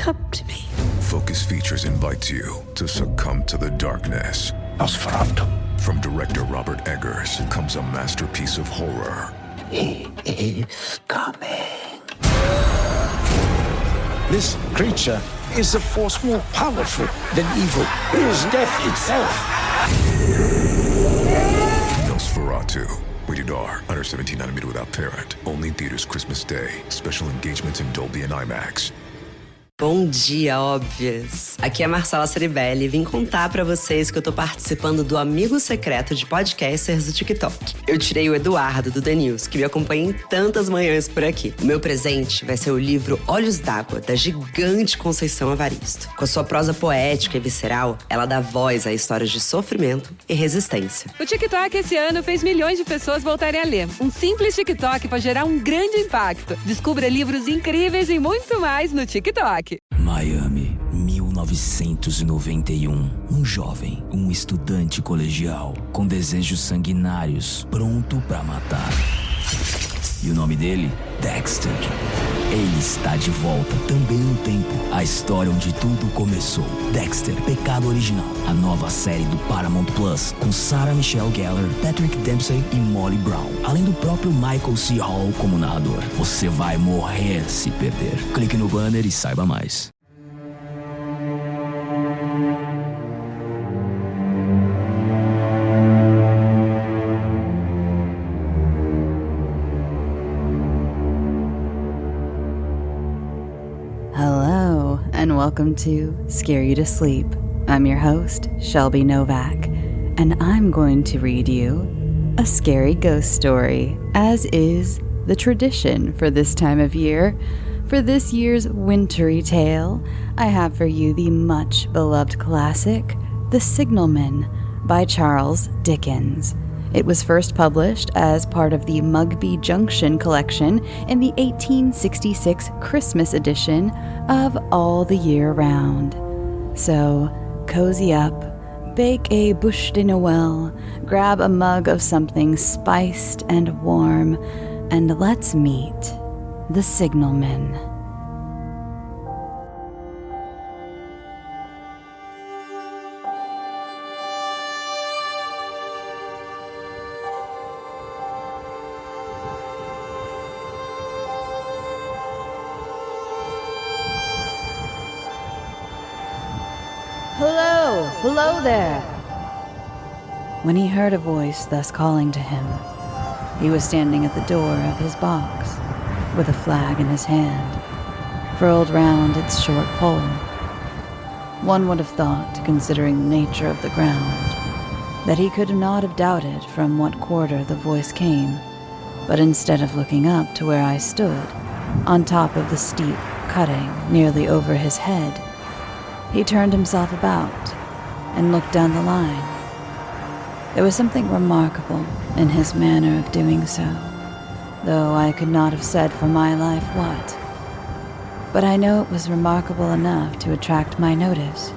come to me. Focus Features invites you to succumb to the darkness. Nosferatu. From director Robert Eggers comes a masterpiece of horror. He is coming. This creature is a force more powerful than evil. It is death itself. Nosferatu. Rated R. Under 17nm without parent. Only in theaters Christmas Day. Special engagements in Dolby and IMAX. Bom dia, óbvias! Aqui é a Marcela Ceribelli e vim contar pra vocês que eu tô participando do amigo secreto de podcasters do TikTok. Eu tirei o Eduardo, do The News, que me acompanha em tantas manhãs por aqui. O meu presente vai ser o livro Olhos d'Água, da gigante Conceição Evaristo. Com a sua prosa poética e visceral, ela dá voz a histórias de sofrimento e resistência. O TikTok esse ano fez milhões de pessoas voltarem a ler. Um simples TikTok pode gerar um grande impacto. Descubra livros incríveis e muito mais no TikTok. Miami, 1991. Um jovem, um estudante colegial, com desejos sanguinários, pronto pra matar. E o nome dele? Dexter. Ele está de volta, também no tempo. A história onde tudo começou. Dexter, Pecado Original. A nova série do Paramount Plus, com Sarah Michelle Gellar, Patrick Dempsey e Molly Brown. Além do próprio Michael C. Hall como narrador. Você vai morrer se perder. Clique no banner e saiba mais. Hello, and welcome to Scare You to Sleep. I'm your host, Shelby Novak, and I'm going to read you a scary ghost story, as is the tradition for this time of year. For this year's wintry tale, I have for you the much-beloved classic, The Signalman, by Charles Dickens. It was first published as part of the Mugby Junction collection in the 1866 Christmas edition of All the Year Round. So, cozy up, bake a bûche de Noël, grab a mug of something spiced and warm, and let's meet the Signalman. Hello there! When he heard a voice thus calling to him, he was standing at the door of his box, with a flag in his hand, furled round its short pole. One would have thought, considering the nature of the ground, that he could not have doubted from what quarter the voice came, but instead of looking up to where I stood, on top of the steep cutting nearly over his head, he turned himself about and looked down the line. There was something remarkable in his manner of doing so, though I could not have said for my life what. But I know it was remarkable enough to attract my notice,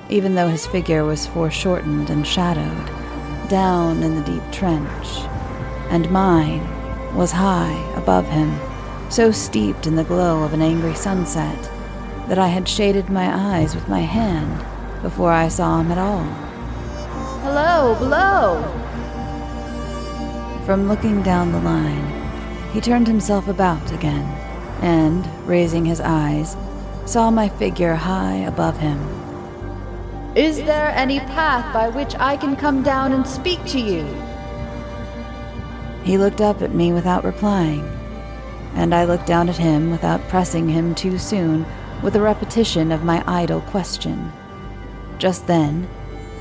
even though his figure was foreshortened and shadowed, down in the deep trench, and mine was high above him, so steeped in the glow of an angry sunset that I had shaded my eyes with my hand before I saw him at all. Hello, below! From looking down the line, he turned himself about again, and, raising his eyes, saw my figure high above him. Is there any path by which I can come down and speak to you? He looked up at me without replying, and I looked down at him without pressing him too soon with a repetition of my idle question. Just then,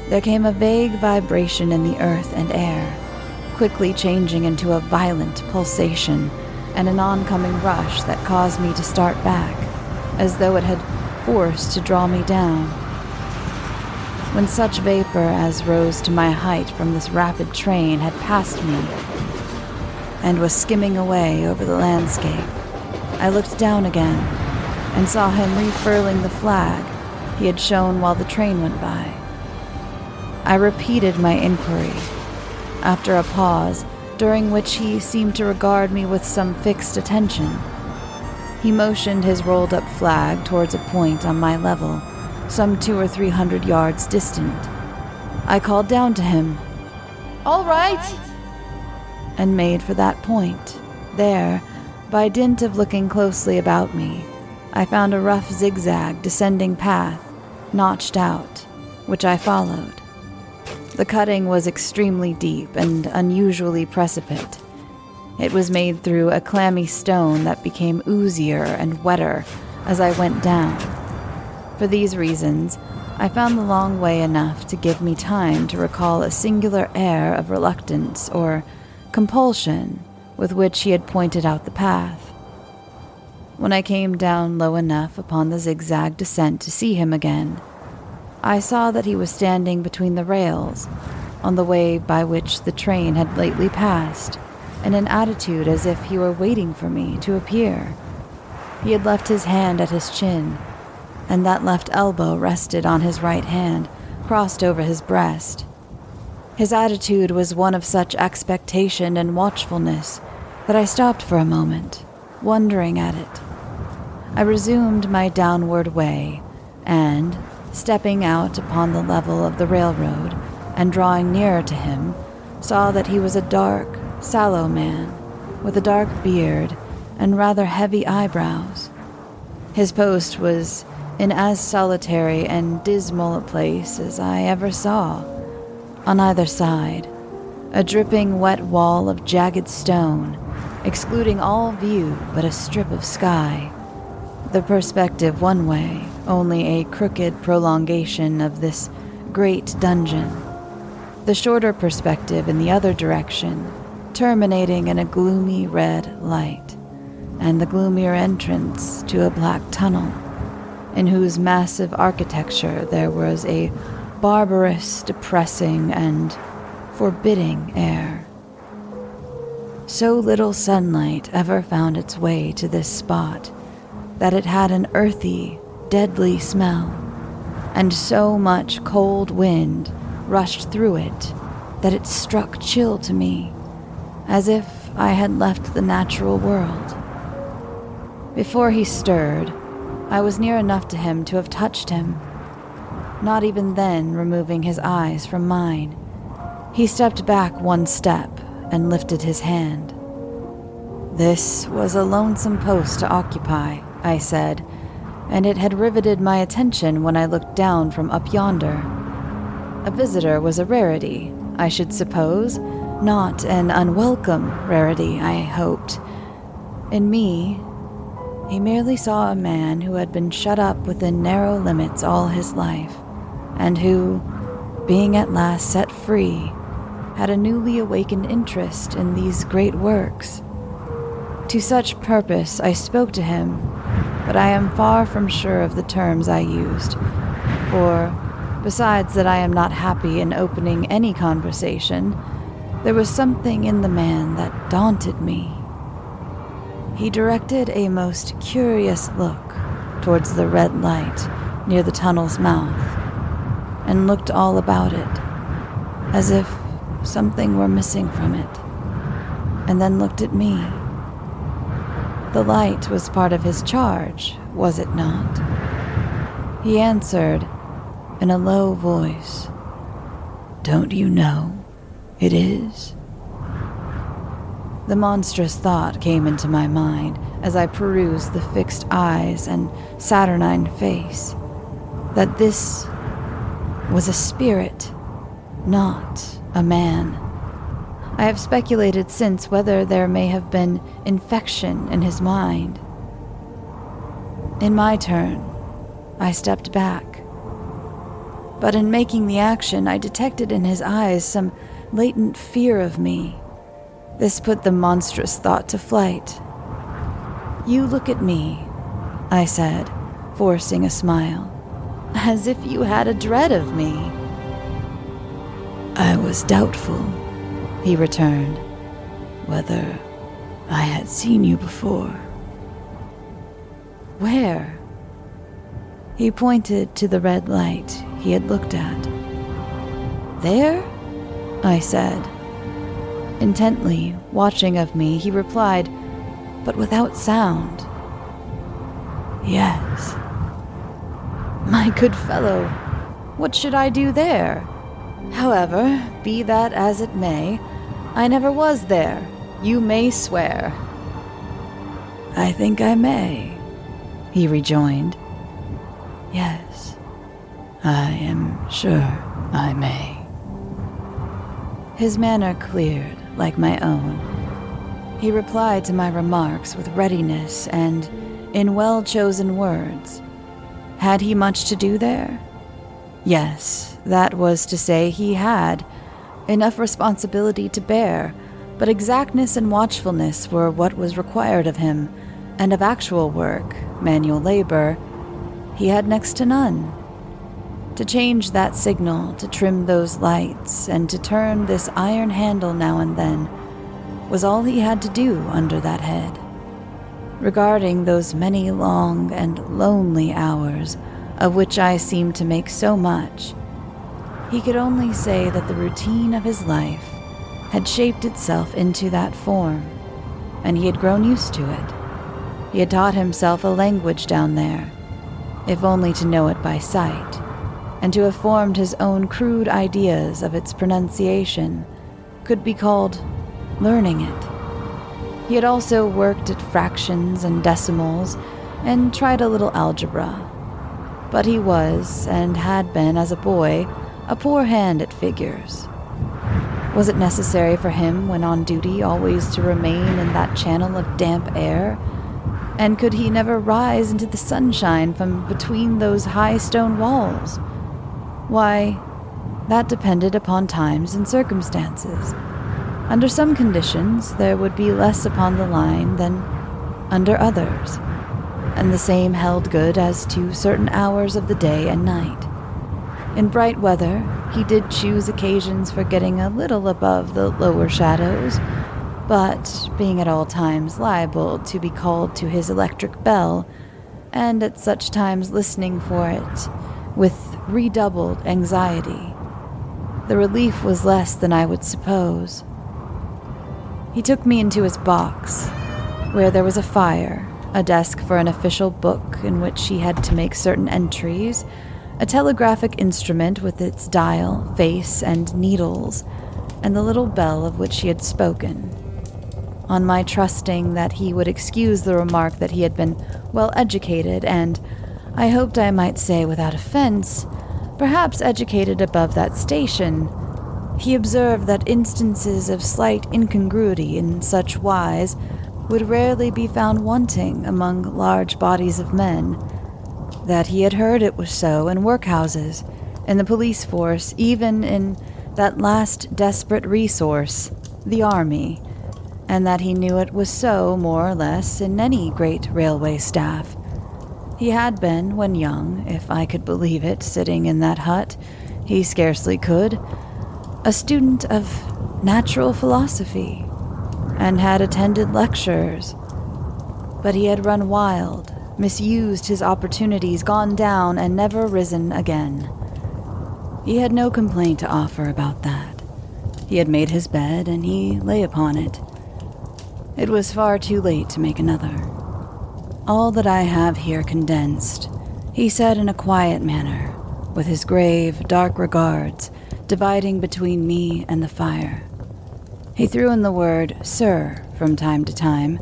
there came a vague vibration in the earth and air, quickly changing into a violent pulsation and an oncoming rush that caused me to start back, as though it had force to draw me down. When such vapor as rose to my height from this rapid train had passed me and was skimming away over the landscape, I looked down again and saw him refurling the flag he had shown while the train went by. I repeated my inquiry, after a pause during which he seemed to regard me with some fixed attention. He motioned his rolled-up flag towards a point on my level, some 200 or 300 yards distant. I called down to him, "All right," and made for that point. There, by dint of looking closely about me, I found a rough zigzag descending path, notched out, which I followed. The cutting was extremely deep and unusually precipitate. It was made through a clammy stone that became oozier and wetter as I went down. For these reasons, I found the long way enough to give me time to recall a singular air of reluctance or compulsion with which he had pointed out the path. When I came down low enough upon the zigzag descent to see him again, I saw that he was standing between the rails on the way by which the train had lately passed, in an attitude as if he were waiting for me to appear. He had left his hand at his chin, and that left elbow rested on his right hand, crossed over his breast. His attitude was one of such expectation and watchfulness that I stopped for a moment, wondering at it. I resumed my downward way, and, stepping out upon the level of the railroad and drawing nearer to him, saw that he was a dark, sallow man, with a dark beard and rather heavy eyebrows. His post was in as solitary and dismal a place as I ever saw. On either side, a dripping wet wall of jagged stone, excluding all view but a strip of sky. The perspective one way, only a crooked prolongation of this great dungeon. The shorter perspective in the other direction, terminating in a gloomy red light, and the gloomier entrance to a black tunnel, in whose massive architecture there was a barbarous, depressing, and forbidding air. So little sunlight ever found its way to this spot that it had an earthy, deadly smell, and so much cold wind rushed through it that it struck chill to me, as if I had left the natural world. Before he stirred, I was near enough to him to have touched him, not even then removing his eyes from mine. He stepped back one step and lifted his hand. This was a lonesome post to occupy, I said, and it had riveted my attention when I looked down from up yonder. A visitor was a rarity, I should suppose, not an unwelcome rarity, I hoped. In me, he merely saw a man who had been shut up within narrow limits all his life, and who, being at last set free, had a newly awakened interest in these great works. To such purpose I spoke to him, but I am far from sure of the terms I used, for, besides that I am not happy in opening any conversation, there was something in the man that daunted me. He directed a most curious look towards the red light near the tunnel's mouth, and looked all about it, as if something were missing from it, and then looked at me. The light was part of his charge, was it not? He answered in a low voice, "Don't you know it is?" The monstrous thought came into my mind as I perused the fixed eyes and saturnine face, that this was a spirit, not a man. I have speculated since whether there may have been infection in his mind. In my turn, I stepped back. But in making the action, I detected in his eyes some latent fear of me. This put the monstrous thought to flight. "You look at me," I said, forcing a smile, "as if you had a dread of me." "I was doubtful," he returned, "whether I had seen you before." "Where?" He pointed to the red light he had looked at. "There?" I said. Intently watching of me, he replied, but without sound, Yes. My good fellow, what should I do there? However, be that as it may, I never was there. You may swear. I think I may, he rejoined. Yes, I am sure I may. His manner cleared like my own. He replied to my remarks with readiness and in well-chosen words. Had he much to do there? Yes, that was to say he had. Enough responsibility to bear, but exactness and watchfulness were what was required of him, and of actual work, manual labor, he had next to none. To change that signal, to trim those lights, and to turn this iron handle now and then, was all he had to do under that head. Regarding those many long and lonely hours, of which I seemed to make so much, he could only say that the routine of his life had shaped itself into that form, and he had grown used to it. He had taught himself a language down there, if only to know it by sight, and to have formed his own crude ideas of its pronunciation could be called learning it. He had also worked at fractions and decimals and tried a little algebra. But he was, and had been as a boy, a poor hand at figures. Was it necessary for him, when on duty, always to remain in that channel of damp air? And could he never rise into the sunshine from between those high stone walls? Why, that depended upon times and circumstances. Under some conditions, there would be less upon the line than under others, and the same held good as to certain hours of the day and night. In bright weather, he did choose occasions for getting a little above the lower shadows, but being at all times liable to be called to his electric bell, and at such times listening for it with redoubled anxiety, the relief was less than I would suppose. He took me into his box, where there was a fire, a desk for an official book in which he had to make certain entries, a telegraphic instrument with its dial, face, and needles, and the little bell of which he had spoken. On my trusting that he would excuse the remark that he had been well educated and, I hoped I might say without offense, perhaps educated above that station, he observed that instances of slight incongruity in such wise would rarely be found wanting among large bodies of men, that he had heard it was so in workhouses, in the police force, even in that last desperate resource, the army, and that he knew it was so, more or less, in any great railway staff. He had been, when young, if I could believe it, sitting in that hut, he scarcely could, a student of natural philosophy, and had attended lectures. But he had run wild, misused his opportunities, gone down, and never risen again. He had no complaint to offer about that. He had made his bed, and he lay upon it. It was far too late to make another. All that I have here condensed, he said in a quiet manner, with his grave, dark regards dividing between me and the fire. He threw in the word "sir" from time to time,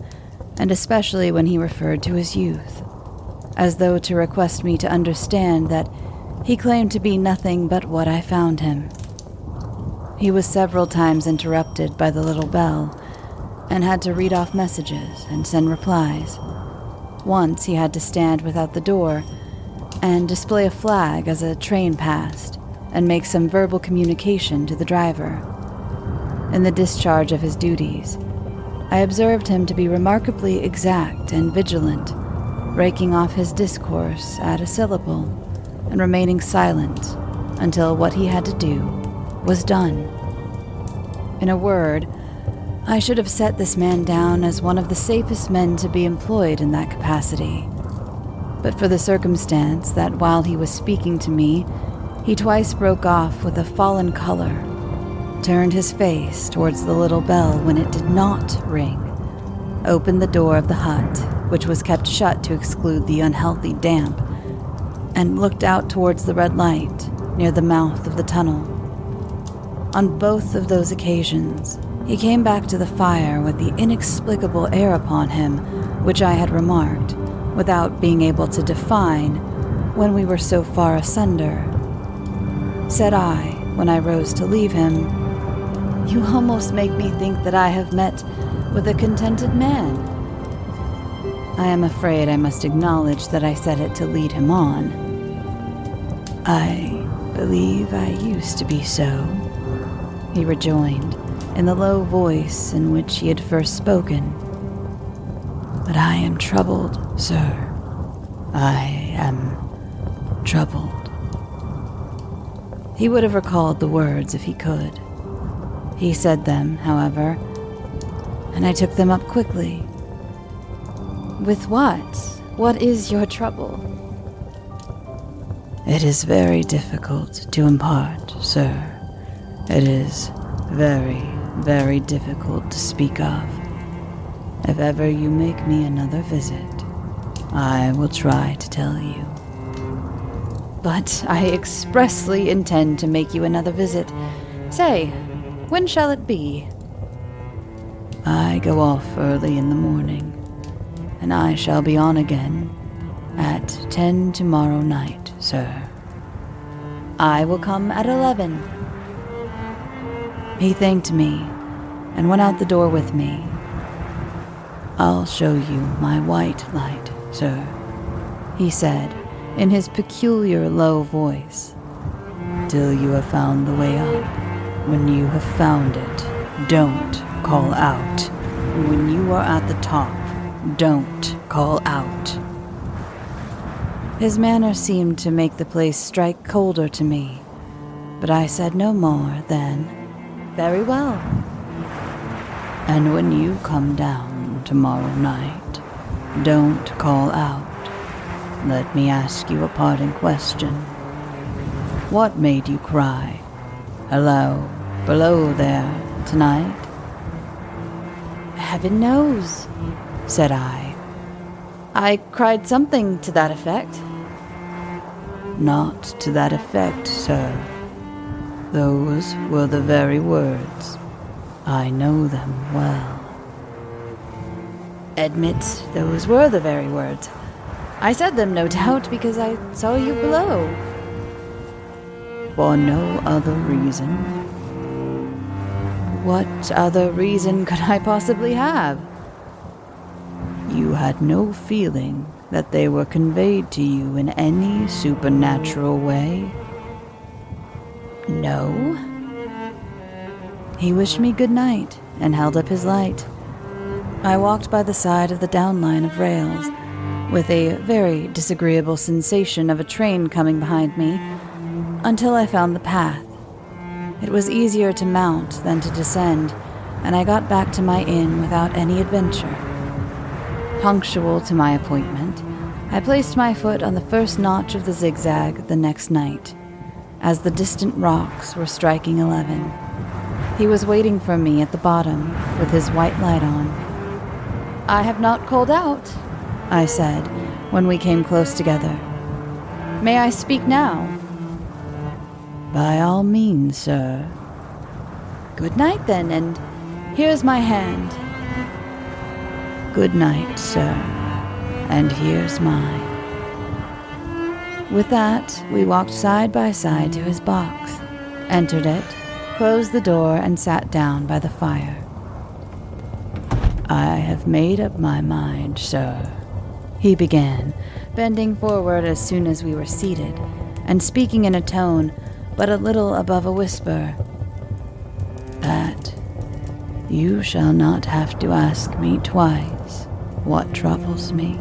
and especially when he referred to his youth, as though to request me to understand that he claimed to be nothing but what I found him. He was several times interrupted by the little bell, and had to read off messages and send replies. Once he had to stand without the door and display a flag as a train passed, and make some verbal communication to the driver. In the discharge of his duties, I observed him to be remarkably exact and vigilant, breaking off his discourse at a syllable, and remaining silent until what he had to do was done. In a word, I should have set this man down as one of the safest men to be employed in that capacity, but for the circumstance that while he was speaking to me, he twice broke off with a fallen color, turned his face towards the little bell when it did not ring, opened the door of the hut, which was kept shut to exclude the unhealthy damp, and looked out towards the red light near the mouth of the tunnel. On both of those occasions, he came back to the fire with the inexplicable air upon him which I had remarked, without being able to define when we were so far asunder. Said I, when I rose to leave him, "You almost make me think that I have met with a contented man." I am afraid I must acknowledge that I said it to lead him on. "I believe I used to be so," he rejoined, in the low voice in which he had first spoken. "But I am troubled, sir. I am troubled." He would have recalled the words if he could. He said them, however, and I took them up quickly. "With what? What is your trouble?" "It is very difficult to impart, sir. It is very, very difficult to speak of. If ever you make me another visit, I will try to tell you." "But I expressly intend to make you another visit. Say, when shall it be?" "I go off early in the morning, and I shall be on again at 10 tomorrow night, sir." "I will come at 11. He thanked me and went out the door with me. "I'll show you my white light, sir," he said in his peculiar low voice, "till you have found the way up. When you have found it, don't call out. When you are at the top, don't call out." His manner seemed to make the place strike colder to me, but I said no more than, "Very well." "And when you come down tomorrow night, don't call out. Let me ask you a parting question. What made you cry, 'Hello, below there,' tonight?" "Heaven knows," said I. "I cried something to that effect." "Not to that effect, sir. Those were the very words. I know them well." "Admit those were the very words. I said them, no doubt, because I saw you below." "For no other reason." "What other reason could I possibly have?" "You had no feeling that they were conveyed to you in any supernatural way?" "No." He wished me good night and held up his light. I walked by the side of the down line of rails, with a very disagreeable sensation of a train coming behind me, until I found the path. It was easier to mount than to descend, and I got back to my inn without any adventure. Punctual to my appointment, I placed my foot on the first notch of the zigzag the next night, as the distant rocks were striking 11. He was waiting for me at the bottom, with his white light on. "I have not called out," I said, when we came close together. "May I speak now?" "By all means, sir." "Good night, then, and here's my hand." "Good night, sir, and here's mine." With that, we walked side by side to his box, entered it, closed the door, and sat down by the fire. "I have made up my mind, sir," he began, bending forward as soon as we were seated, and speaking in a tone but a little above a whisper, "that you shall not have to ask me twice what troubles me.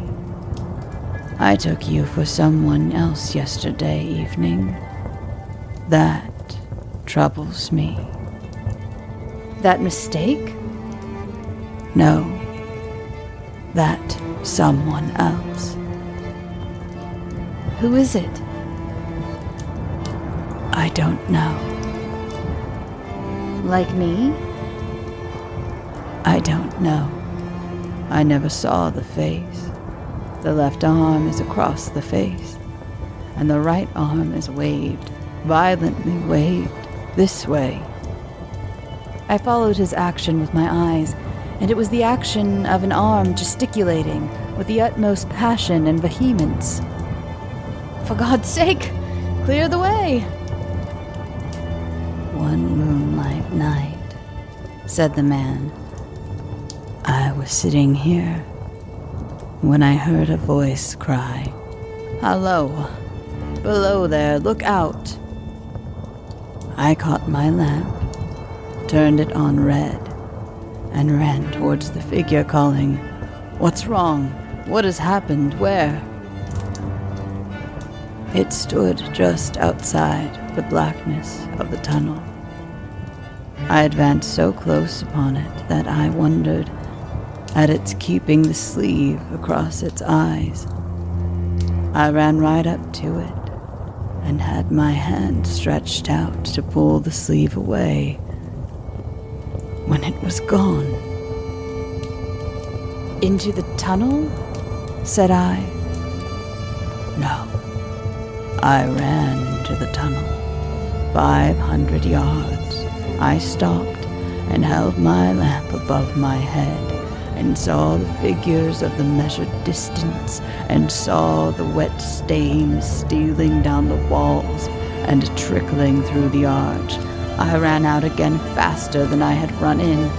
I took you for someone else yesterday evening. That troubles me." "That mistake?" "No, that someone else." "Who is it?" "I don't know." "Like me?" I don't know. I never saw the face. The left arm is across the face, and the right arm is waved, violently waved, this way. I followed his action with my eyes, and it was the action of an arm gesticulating with the utmost passion and vehemence. "For God's sake, clear the way!" "One moonlight night," said the man, "I was sitting here when I heard a voice cry, 'Hello! Below there, look out!' I caught my lamp, turned it on red, and ran towards the figure calling, 'What's wrong? What has happened? Where?' It stood just outside the blackness of the tunnel. I advanced so close upon it that I wondered at its keeping the sleeve across its eyes. I ran right up to it and had my hand stretched out to pull the sleeve away when it was gone." "Into the tunnel?" said I. "No. I ran into the tunnel. 500 yards. I stopped and held my lamp above my head and saw the figures of the measured distance and saw the wet stains stealing down the walls and trickling through the arch. I ran out again faster than I had run in,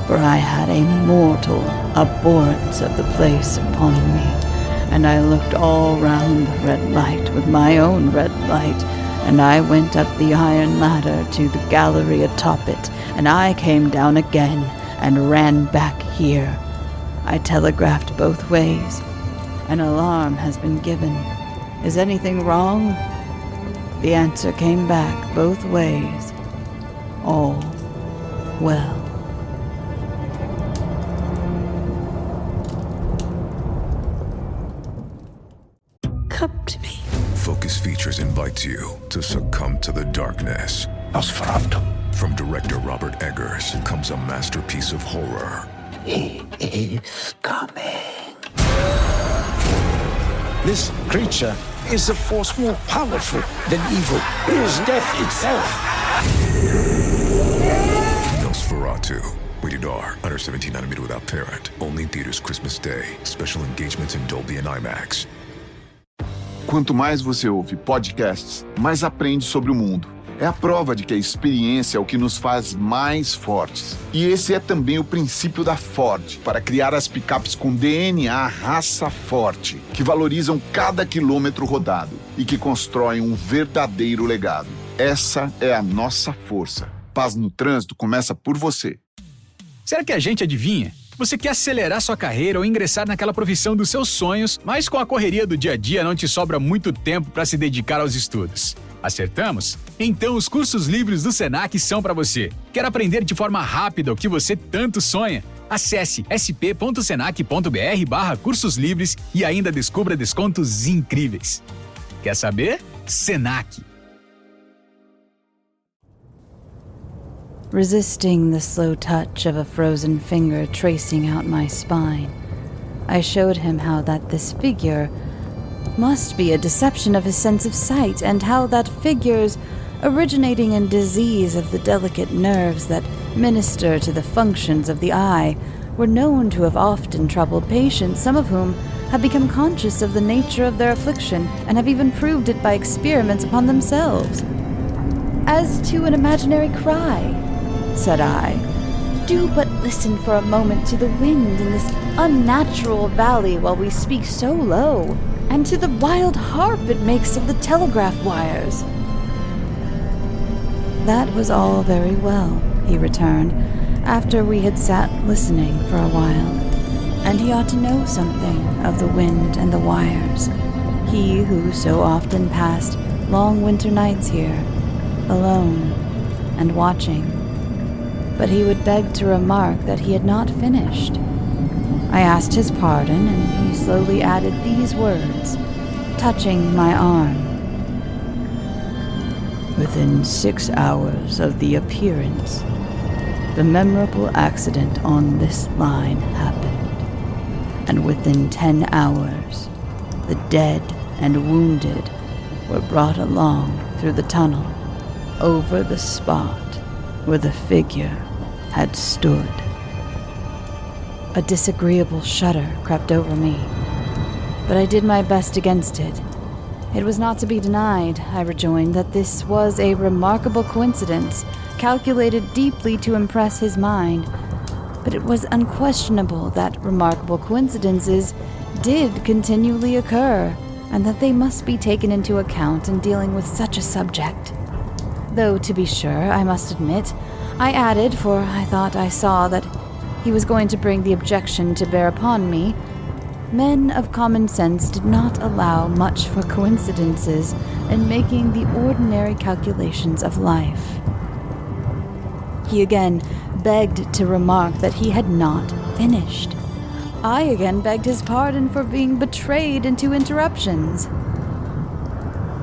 for I had a mortal abhorrence of the place upon me, and I looked all round the red light with my own red light, and I went up the iron ladder to the gallery atop it, and I came down again and ran back here. I telegraphed both ways. An alarm has been given. Is anything wrong? The answer came back both ways. All well." Come to me. Focus Features invites you to succumb to the darkness. Nosferatu. From director Robert Eggers comes a masterpiece of horror. He is coming. This creature is a force more powerful than evil. It is death itself. Nosferatu. Rated R. Under 17 without parent. Only in theaters Christmas Day. Special engagements in Dolby and IMAX. Quanto mais você ouve podcasts, mais aprende sobre o mundo. É a prova de que a experiência é o que nos faz mais fortes. E esse é também o princípio da Ford, para criar as picapes com DNA raça forte, que valorizam cada quilômetro rodado e que constroem um verdadeiro legado. Essa é a nossa força. Paz no trânsito começa por você. Será que a gente adivinha? Você quer acelerar sua carreira ou ingressar naquela profissão dos seus sonhos, mas com a correria do dia a dia não te sobra muito tempo para se dedicar aos estudos. Acertamos? Então os cursos livres do Senac são para você. Quer aprender de forma rápida o que você tanto sonha? Acesse sp.senac.br/cursos livres e ainda descubra descontos incríveis. Quer saber? Senac. Resisting the slow touch of a frozen finger tracing out my spine, I showed him how that this figure must be a deception of his sense of sight, and how that figures originating in disease of the delicate nerves that minister to the functions of the eye were known to have often troubled patients, some of whom have become conscious of the nature of their affliction and have even proved it by experiments upon themselves. "As to an imaginary cry," said I, "do but listen for a moment to the wind in this unnatural valley while we speak so low, and to the wild harp it makes of the telegraph wires." "That was all very well," he returned, after we had sat listening for a while. "And he ought to know something of the wind and the wires, he who so often passed long winter nights here, alone and watching." But he would beg to remark that he had not finished. I asked his pardon, and he slowly added these words, touching my arm. "Within 6 hours of the appearance, the memorable accident on this line happened, and within 10 hours, dead and wounded, were brought along through the tunnel, over the spot where the figure had stood. A disagreeable shudder crept over me, but I did my best against it. It was not to be denied, I rejoined, that this was a remarkable coincidence, calculated deeply to impress his mind. But it was unquestionable that remarkable coincidences did continually occur, and that they must be taken into account in dealing with such a subject. Though, to be sure, I must admit, I added, for I thought I saw that he was going to bring the objection to bear upon me, men of common sense did not allow much for coincidences in making the ordinary calculations of life. He again begged to remark that he had not finished. I again begged his pardon for being betrayed into interruptions.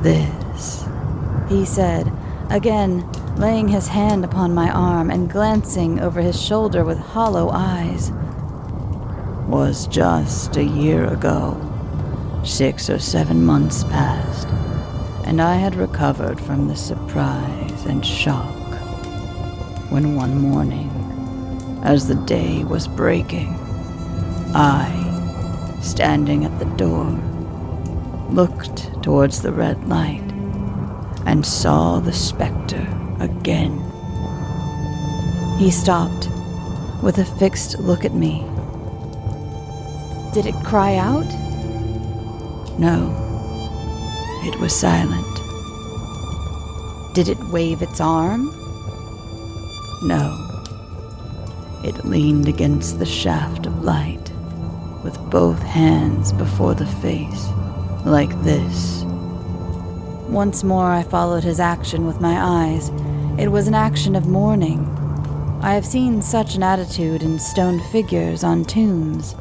"This," he said, again laying his hand upon my arm and glancing over his shoulder with hollow eyes, "was just a year ago. 6 or 7 months passed, and I had recovered from the surprise and shock, when one morning, as the day was breaking, I, standing at the door, looked towards the red light and saw the specter again." He stopped with a fixed look at me. "Did it cry out?" "No, it was silent." "Did it wave its arm?" "No, it leaned against the shaft of light with both hands before the face, like this." Once more I followed his action with my eyes. It was an action of mourning. I have seen such an attitude in stone figures on tombs.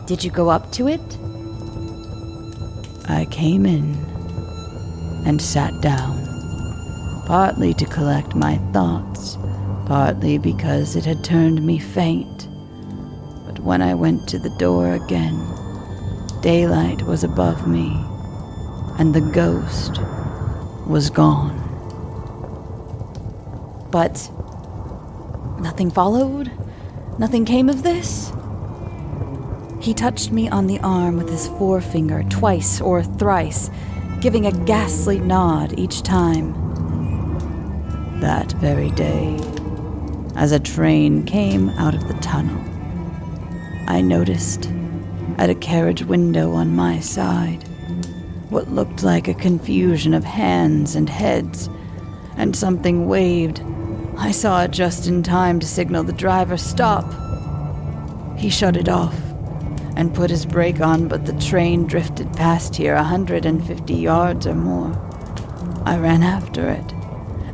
"Did you go up to it?" "I came in and sat down, partly to collect my thoughts, partly because it had turned me faint. But when I went to the door again, daylight was above me, and the ghost was gone." "But nothing followed? Nothing came of this?" He touched me on the arm with his forefinger twice or thrice, giving a ghastly nod each time. "That very day, as a train came out of the tunnel, I noticed at a carriage window on my side what looked like a confusion of hands and heads, and something waved. I saw it just in time to signal the driver stop. He shut it off and put his brake on, but the train drifted past here 150 yards or more. I ran after it,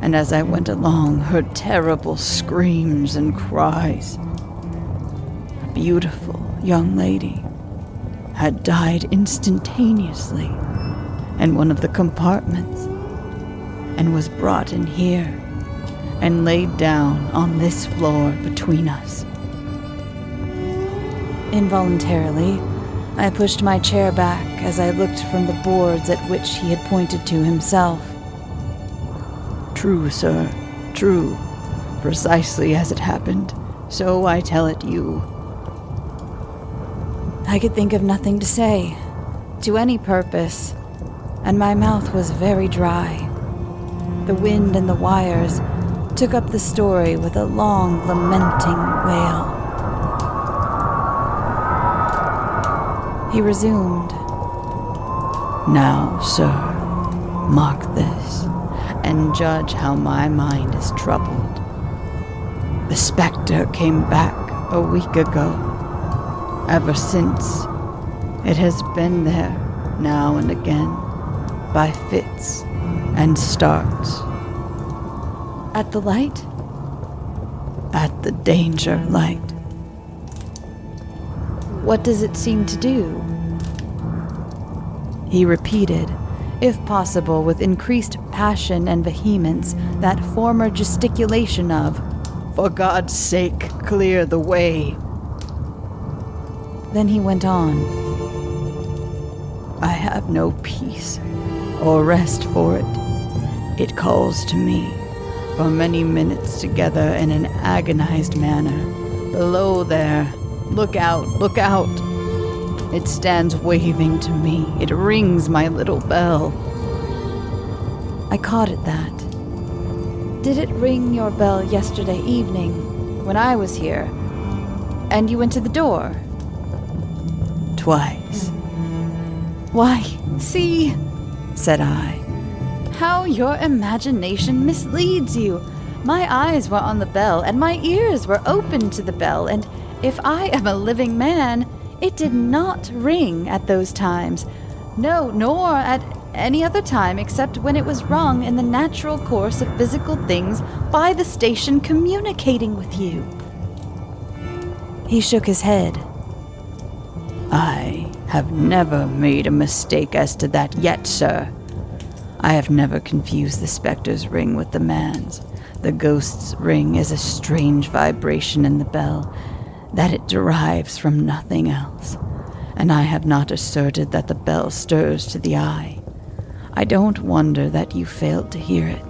and as I went along, heard terrible screams and cries. A beautiful young lady had died instantaneously in one of the compartments, and was brought in here and laid down on this floor between us." Involuntarily, I pushed my chair back as I looked from the boards at which he had pointed to himself. "True, sir, true, precisely as it happened, so I tell it you." I could think of nothing to say, to any purpose, and my mouth was very dry. The wind and the wires took up the story with a long, lamenting wail. He resumed, "Now, sir, mark this, and judge how my mind is troubled. The specter came back a week ago. Ever since, it has been there now and again, by fits and starts." "At the light?" "At the danger light." "What does it seem to do?" He repeated, if possible with increased passion and vehemence, that former gesticulation of, "For God's sake, clear the way." Then he went on, have no peace or rest for it. It calls to me for many minutes together in an agonized manner. Below there, look out, look out. It stands waving to me. It rings my little bell. I caught at that. Did it ring your bell yesterday evening when I was here and you went to the door? Twice. Why, see, said I, how your imagination misleads you. My eyes were on the bell, and my ears were open to the bell, and if I am a living man, it did not ring at those times. No, nor at any other time except when it was rung in the natural course of physical things by the station communicating with you. He shook his head. I have never made a mistake as to that yet, sir. I have never confused the specter's ring with the man's. The ghost's ring is a strange vibration in the bell, that it derives from nothing else, and I have not asserted that the bell stirs to the eye. I don't wonder that you failed to hear it,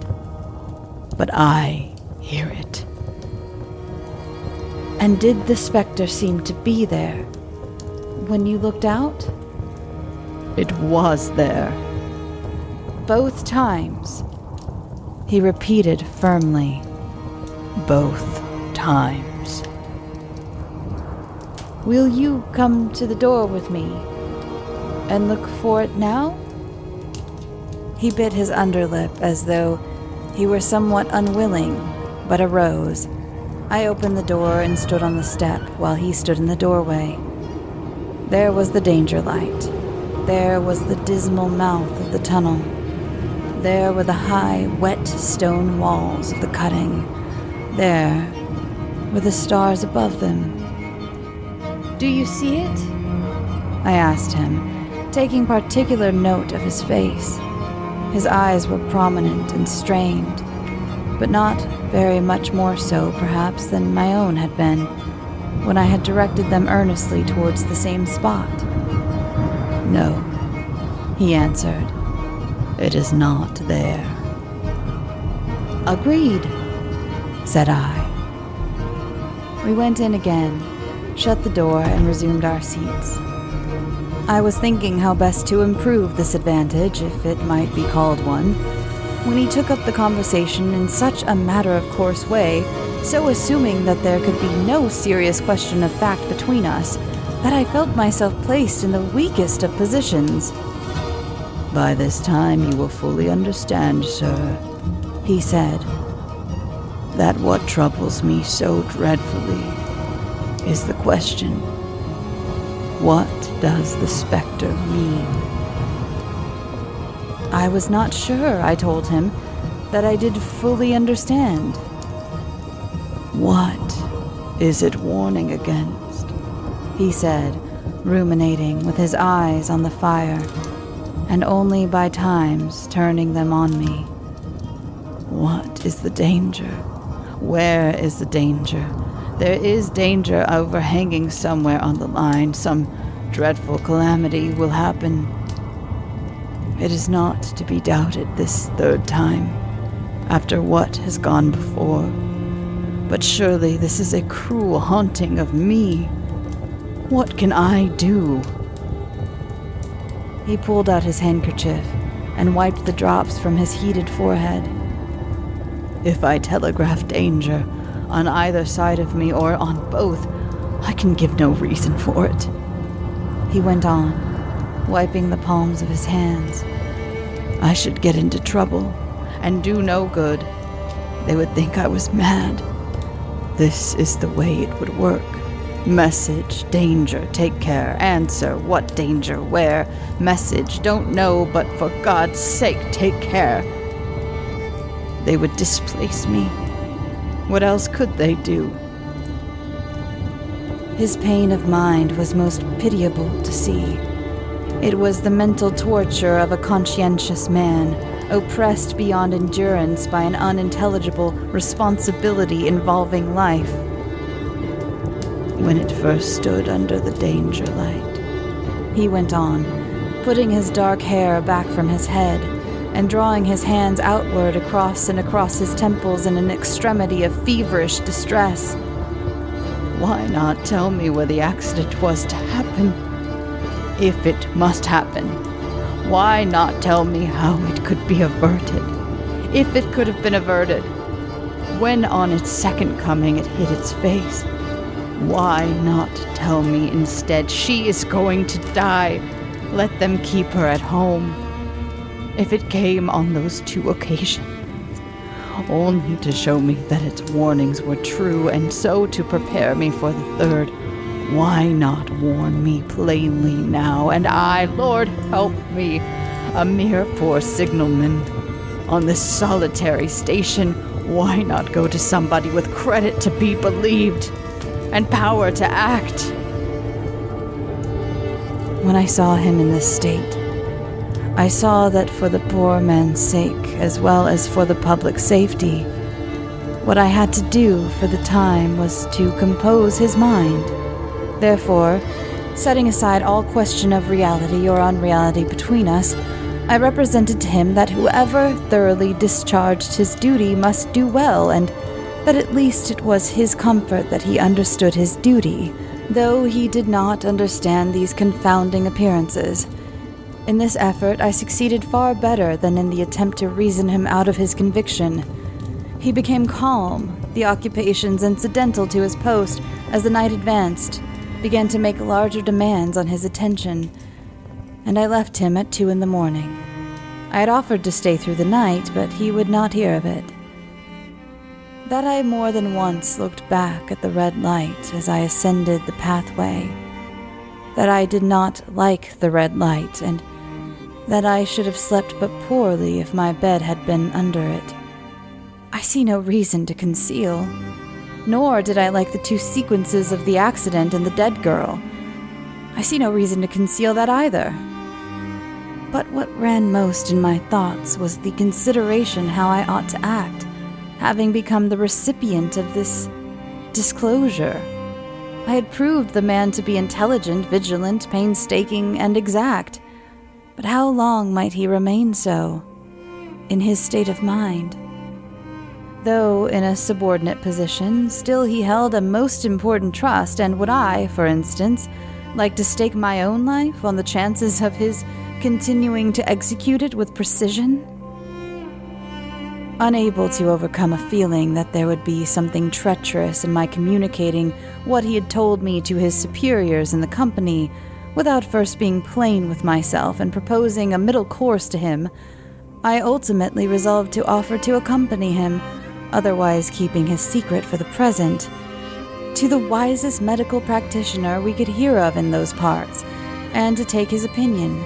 but I hear it. And did the specter seem to be there when you looked out? It was there. Both times, he repeated firmly. Both times. Will you come to the door with me and look for it now? He bit his underlip as though he were somewhat unwilling, but arose. I opened the door and stood on the step while he stood in the doorway. There was the danger light. There was the dismal mouth of the tunnel. There were the high, wet stone walls of the cutting. There were the stars above them. Do you see it? I asked him, taking particular note of his face. His eyes were prominent and strained, but not very much more so, perhaps, than my own had been when I had directed them earnestly towards the same spot. No, he answered. It is not there. Agreed, said I. We went in again, shut the door, and resumed our seats. I was thinking how best to improve this advantage, if it might be called one, when he took up the conversation in such a matter-of-course way, so assuming that there could be no serious question of fact between us, that I felt myself placed in the weakest of positions. By this time you will fully understand, sir, he said, that what troubles me so dreadfully is the question, what does the specter mean? I was not sure, I told him, that I did fully understand. What is it warning against? He said, ruminating with his eyes on the fire, and only by times turning them on me. What is the danger? Where is the danger? There is danger overhanging somewhere on the line. Some dreadful calamity will happen. It is not to be doubted this third time, after what has gone before. But surely this is a cruel haunting of me. What can I do? He pulled out his handkerchief and wiped the drops from his heated forehead. If I telegraph danger on either side of me or on both, I can give no reason for it. He went on, wiping the palms of his hands. I should get into trouble and do no good. They would think I was mad. This is the way it would work. Message, danger, take care. Answer, what danger, where? Message, don't know, but for God's sake, take care. They would displace me. What else could they do? His pain of mind was most pitiable to see. It was the mental torture of a conscientious man, oppressed beyond endurance by an unintelligible responsibility involving life. When it first stood under the danger light, he went on, putting his dark hair back from his head and drawing his hands outward across his temples in an extremity of feverish distress. Why not tell me where the accident was to happen? If it must happen, why not tell me how it could be averted? If it could have been averted, when on its second coming it hit its face, why not tell me instead she is going to die? Let them keep her at home. If it came on those 2 occasions, only to show me that its warnings were true, and so to prepare me for the third, why not warn me plainly now? And I, Lord help me, a mere poor signalman on this solitary station, why not go to somebody with credit to be believed and power to act? When I saw him in this state, I saw that for the poor man's sake, as well as for the public safety, what I had to do for the time was to compose his mind. Therefore, setting aside all question of reality or unreality between us, I represented to him that whoever thoroughly discharged his duty must do well, and that at least it was his comfort that he understood his duty, though he did not understand these confounding appearances. In this effort, I succeeded far better than in the attempt to reason him out of his conviction. He became calm, the occupations incidental to his post, as the night advanced, began to make larger demands on his attention, and I left him at 2 a.m. I had offered to stay through the night, but he would not hear of it. That I more than once looked back at the red light as I ascended the pathway, that I did not like the red light, and that I should have slept but poorly if my bed had been under it, I see no reason to conceal. Nor did I like the 2 sequences of the accident and the dead girl. I see no reason to conceal that either. But what ran most in my thoughts was the consideration how I ought to act, having become the recipient of this disclosure. I had proved the man to be intelligent, vigilant, painstaking, and exact. But how long might he remain so, in his state of mind? Though in a subordinate position, still he held a most important trust, and would I, for instance, like to stake my own life on the chances of his continuing to execute it with precision? Unable to overcome a feeling that there would be something treacherous in my communicating what he had told me to his superiors in the company, without first being plain with myself and proposing a middle course to him, I ultimately resolved to offer to accompany him, otherwise keeping his secret for the present, to the wisest medical practitioner we could hear of in those parts, and to take his opinion.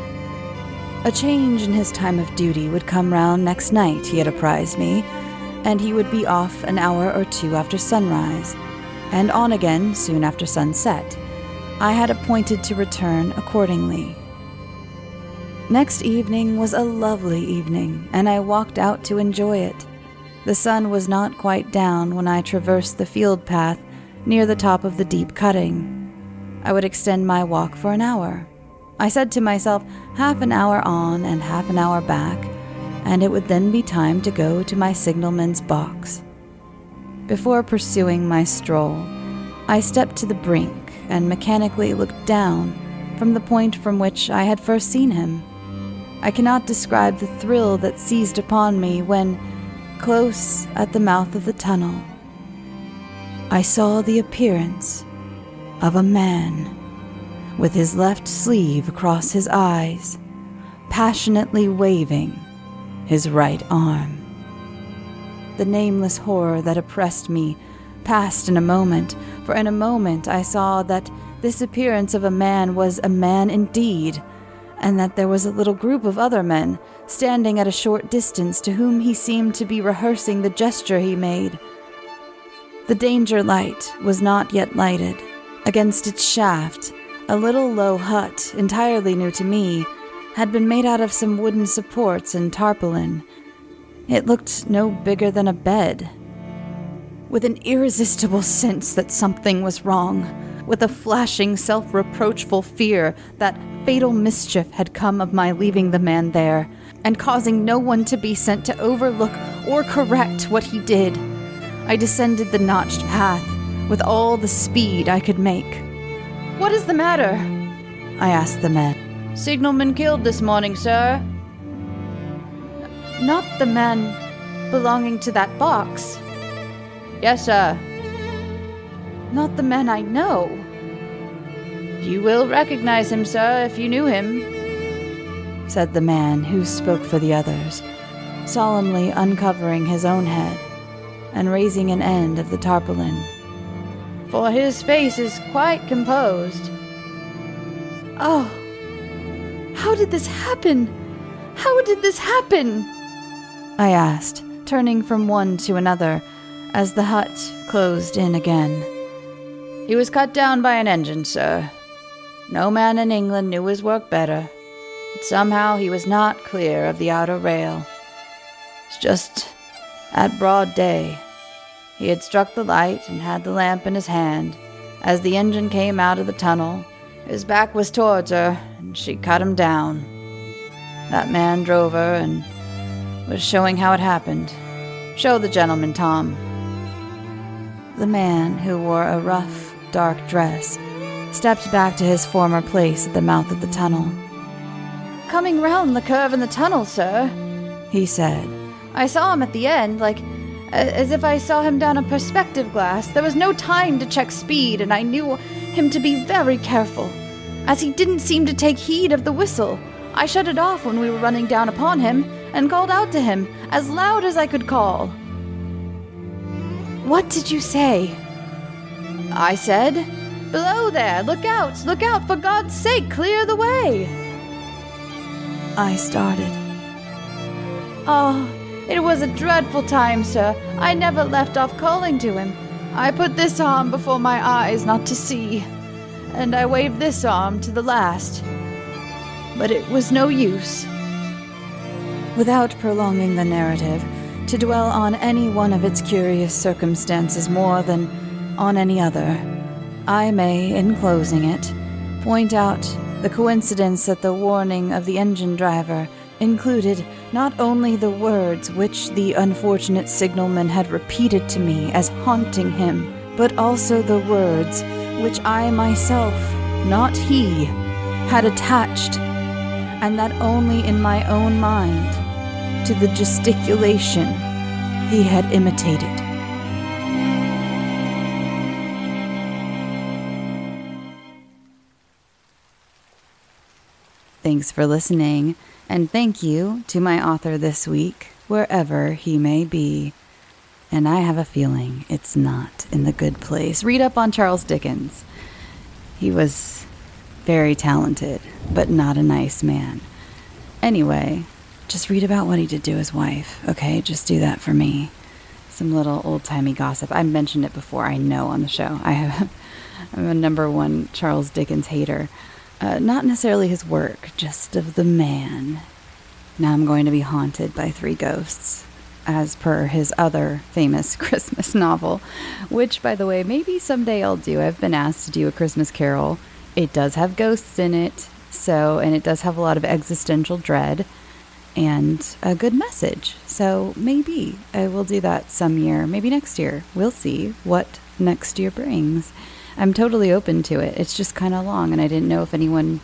A change in his time of duty would come round next night, he had apprised me, and he would be off an hour or 2 after sunrise, and on again soon after sunset. I had appointed to return accordingly. Next evening was a lovely evening, and I walked out to enjoy it. The sun was not quite down when I traversed the field path near the top of the deep cutting. I would extend my walk for an hour. I said to myself, half an hour on and half an hour back, and it would then be time to go to my signalman's box. Before pursuing my stroll, I stepped to the brink and mechanically looked down from the point from which I had first seen him. I cannot describe the thrill that seized upon me when, close at the mouth of the tunnel, I saw the appearance of a man with his left sleeve across his eyes, passionately waving his right arm. The nameless horror that oppressed me passed in a moment, for in a moment I saw that this appearance of a man was a man indeed, and that there was a little group of other men standing at a short distance to whom he seemed to be rehearsing the gesture he made. The danger light was not yet lighted. Against its shaft, a little low hut, entirely new to me, had been made out of some wooden supports and tarpaulin. It looked no bigger than a bed. With an irresistible sense that something was wrong, with a flashing, self-reproachful fear that fatal mischief had come of my leaving the man there, and causing no one to be sent to overlook or correct what he did. I descended the notched path with all the speed I could make. "What is the matter?" I asked the men. "Signalman killed this morning, sir." "Not the man belonging to that box?" "Yes, sir." "Not the man I know?" "You will recognize him, sir, if you knew him," said the man who spoke for the others, solemnly uncovering his own head and raising an end of the tarpaulin. "For his face is quite composed." "Oh, how did this happen? How did this happen?" I asked, turning from one to another as the hut closed in again. "He was cut down by an engine, sir. No man in England knew his work better, but somehow he was not clear of the outer rail. It's just at broad day. He had struck the light and had the lamp in his hand. As the engine came out of the tunnel, his back was towards her, and she cut him down. That man drove her and was showing how it happened. Show the gentleman, Tom." The man, who wore a rough, dark dress, stepped back to his former place at the mouth of the tunnel. "Coming round the curve in the tunnel, sir," he said. "I saw him at the end, as if I saw him down a perspective glass. There was no time to check speed, and I knew him to be very careful, as he didn't seem to take heed of the whistle. I shut it off when we were running down upon him, and called out to him as loud as I could call." "What did you say?" "I said, 'Below there, look out, for God's sake, clear the way.'" I started. "Oh, it was a dreadful time, sir. I never left off calling to him. I put this arm before my eyes not to see, and I waved this arm to the last. But it was no use." Without prolonging the narrative, to dwell on any one of its curious circumstances more than on any other, I may, in closing it, point out the coincidence that the warning of the engine driver included not only the words which the unfortunate signalman had repeated to me as haunting him, but also the words which I myself, not he, had attached, and that only in my own mind, to the gesticulation he had imitated. Thanks for listening, and thank you to my author this week, wherever he may be. And I have a feeling it's not in the good place. Read up on Charles Dickens. He was very talented, but not a nice man. Anyway, just read about what he did to his wife, okay? Just do that for me. Some little old-timey gossip. I mentioned it before, I know, on the show. I'm a number one Charles Dickens hater. Not necessarily his work, just of the man. Now I'm going to be haunted by 3 ghosts, as per his other famous Christmas novel, which, by the way, maybe someday I'll do. I've been asked to do a Christmas Carol. It does have ghosts in it, and it does have a lot of existential dread and a good message. So maybe I will do that some year, maybe next year. We'll see what next year brings. I'm totally open to it. It's just kind of long, and I didn't know if anyone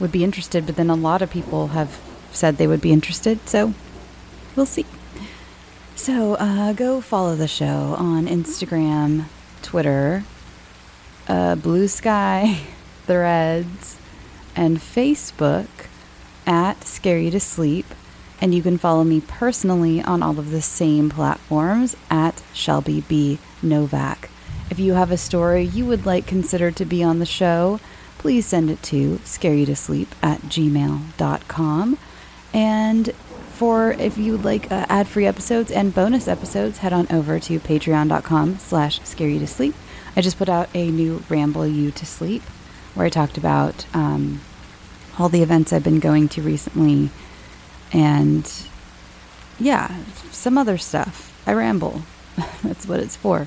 would be interested, but then a lot of people have said they would be interested, so we'll see. So go follow the show on Instagram, Twitter, Blue Sky, Threads, and Facebook at scareyoutosleep. And you can follow me personally on all of the same platforms at Shelby B. Novak. If you have a story you would like considered to be on the show, please send it to scareyoutosleep@gmail.com. And if you would like ad-free episodes and bonus episodes, head on over to patreon.com/scareyoutosleep. I just put out a new Ramble You to Sleep, where I talked about all the events I've been going to recently, and yeah, some other stuff. I ramble. That's what it's for.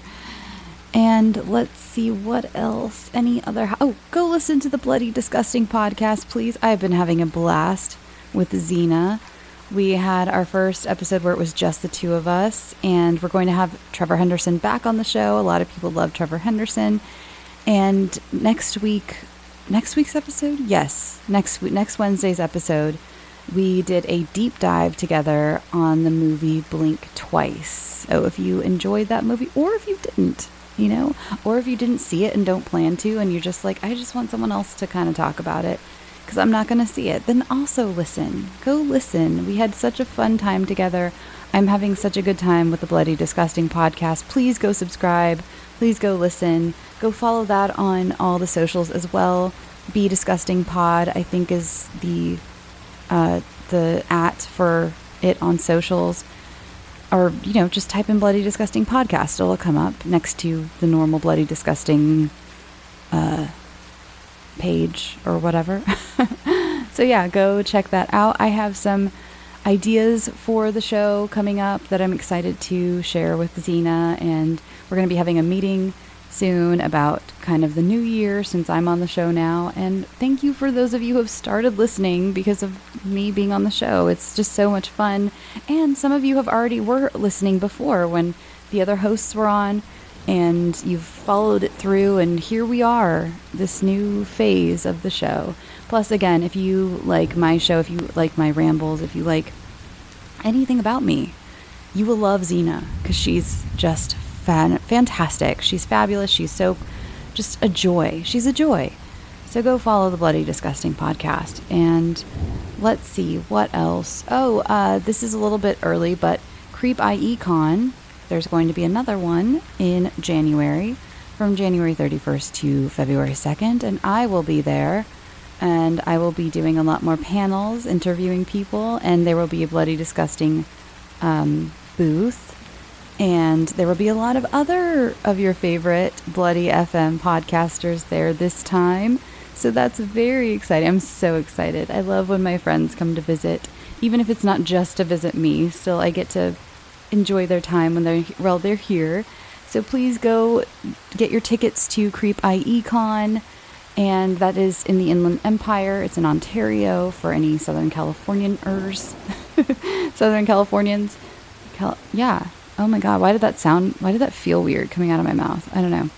And let's see what else. Any other... Oh, go listen to the Bloody Disgusting podcast, please. I've been having a blast with Xena. We had our first episode where it was just the two of us, and we're going to have Trevor Henderson back on the show. A lot of people love Trevor Henderson. And next week's episode? Yes, next Wednesday's episode, we did a deep dive together on the movie Blink Twice. So if you enjoyed that movie, or if you didn't, or if you didn't see it and don't plan to, and you're just like, I just want someone else to kind of talk about it, because I'm not going to see it, then also listen. Go listen. We had such a fun time together. I'm having such a good time with the Bloody Disgusting podcast. Please go subscribe. Please go listen. Go follow that on all the socials as well. Be Disgusting Pod, I think, is the @ for it on socials. Or, just type in Bloody Disgusting Podcast. It'll come up next to the normal Bloody Disgusting page or whatever. So yeah, go check that out. I have some ideas for the show coming up that I'm excited to share with Xena, and we're going to be having a meeting soon about kind of the new year since I'm on the show now. And thank you for those of you who have started listening because of me being on the show. It's just so much fun. And some of you have already were listening before when the other hosts were on, and you've followed it through, and here we are, this new phase of the show. Plus, again, if you like my show, if you like my rambles, if you like anything about me, you will love Xena, because she's just fantastic. She's fabulous. She's so just a joy. She's a joy. So go follow the Bloody Disgusting podcast. And let's see, what else? This is a little bit early, but Creep IE Con, there's going to be another one in January, from January 31st to February 2nd, and I will be there, and I will be doing a lot more panels, interviewing people, and there will be a Bloody Disgusting booth, and there will be a lot of other of your favorite Bloody FM podcasters there this time, so that's very exciting. I'm so excited. I love when my friends come to visit, even if it's not just to visit me. Still, I get to enjoy their time when they're here. So please go get your tickets to Creep IE Con, and that is in the Inland Empire. It's in Ontario for any Southern Californians. Southern Californians. Yeah. Oh my God, why did that feel weird coming out of my mouth? I don't know.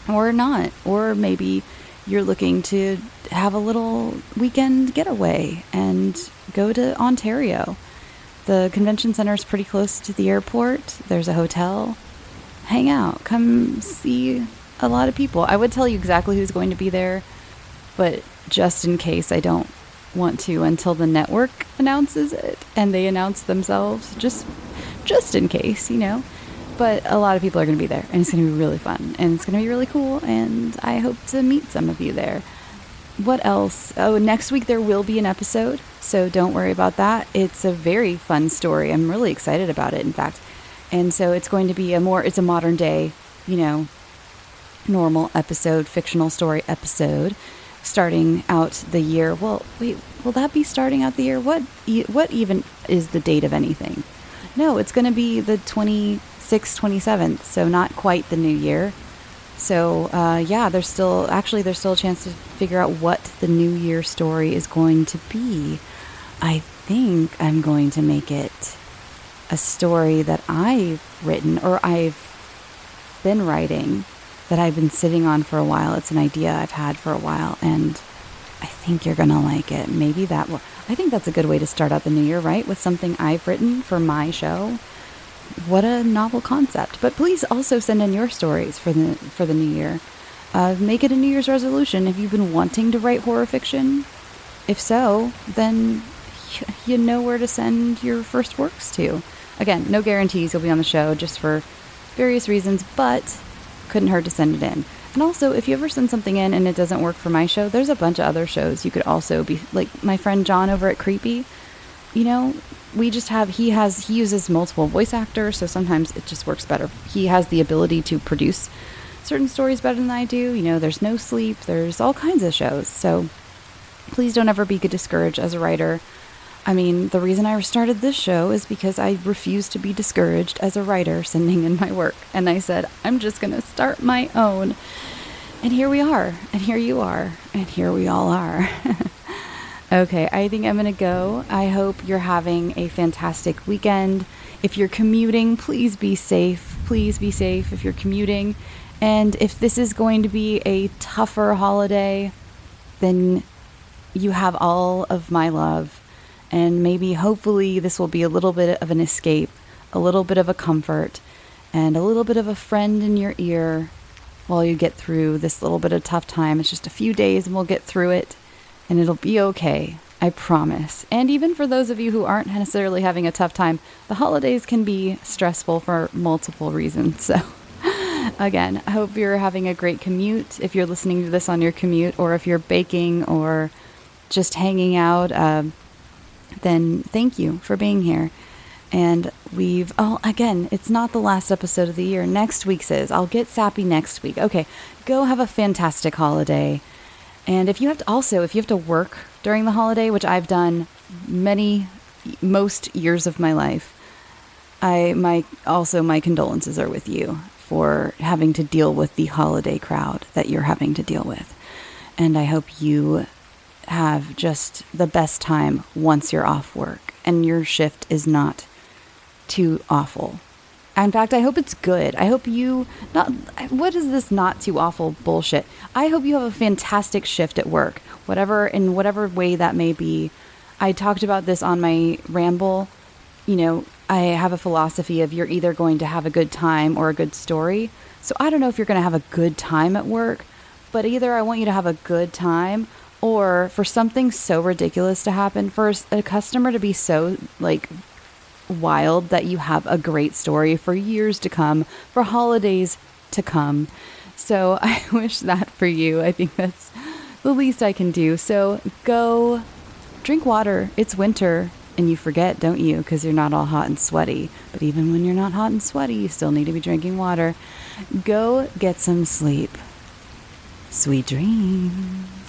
Or not. Or maybe you're looking to have a little weekend getaway and go to Ontario. The convention center is pretty close to the airport. There's a hotel. Hang out. Come see a lot of people. I would tell you exactly who's going to be there, but just in case, I don't want to until the network announces it and they announce themselves. Just in case, But a lot of people are going to be there, and it's going to be really fun, and it's going to be really cool, and I hope to meet some of you there. What else? Oh, next week there will be an episode, so don't worry about that. It's a very fun story. I'm really excited about it, in fact. And so it's going to be it's a modern day, normal episode, fictional story episode, starting out the year. Well, wait, will that be starting out the year? What even is the date of anything? No, it's going to be the 26th, 27th, so not quite the new year. So, there's still a chance to figure out what the New Year story is going to be. I think I'm going to make it a story that I've written, or I've been writing, that I've been sitting on for a while. It's an idea I've had for a while, and I think you're going to like it. Maybe I think that's a good way to start out the new year, right? With something I've written for my show. What a novel concept. But please also send in your stories for the new year. Make it a New Year's resolution if you've been wanting to write horror fiction. If so, then you know where to send your first works to. Again, no guarantees you'll be on the show, just for various reasons, but couldn't hurt to send it in. And also, if you ever send something in and it doesn't work for my show, there's a bunch of other shows you could also be, like my friend John over at Creepy. We just he uses multiple voice actors, so sometimes it just works better. He has the ability to produce certain stories better than I do. There's No Sleep, there's all kinds of shows. So please don't ever be discouraged as a writer. I mean, the reason I started this show is because I refused to be discouraged as a writer sending in my work. And I said, I'm just going to start my own. And here we are. And here you are. And here we all are. Okay, I think I'm going to go. I hope you're having a fantastic weekend. If you're commuting, please be safe. Please be safe if you're commuting. And if this is going to be a tougher holiday, then you have all of my love. And maybe, hopefully, this will be a little bit of an escape, a little bit of a comfort, and a little bit of a friend in your ear while you get through this little bit of tough time. It's just a few days and we'll get through it, and it'll be okay. I promise. And even for those of you who aren't necessarily having a tough time, the holidays can be stressful for multiple reasons. So, again, I hope you're having a great commute. If you're listening to this on your commute, or if you're baking or just hanging out, then thank you for being here. And again, it's not the last episode of the year. Next week's is. I'll get sappy next week. Okay, go have a fantastic holiday. And if you have to work during the holiday, which I've done most years of my life, my condolences are with you for having to deal with the holiday crowd that you're having to deal with. And I hope you have just the best time once you're off work and your shift is not too awful. In fact, I hope it's good. I hope what is this not too awful bullshit? I hope you have a fantastic shift at work, in whatever way that may be. I talked about this on my ramble. I have a philosophy of you're either going to have a good time or a good story. So I don't know if you're going to have a good time at work, but either I want you to have a good time, or for something so ridiculous to happen, for a customer to be so wild that you have a great story for years to come, for holidays to come. So I wish that for you. I think that's the least I can do. So go drink water. It's winter and you forget, don't you? Because you're not all hot and sweaty. But even when you're not hot and sweaty, you still need to be drinking water. Go get some sleep. Sweet dreams.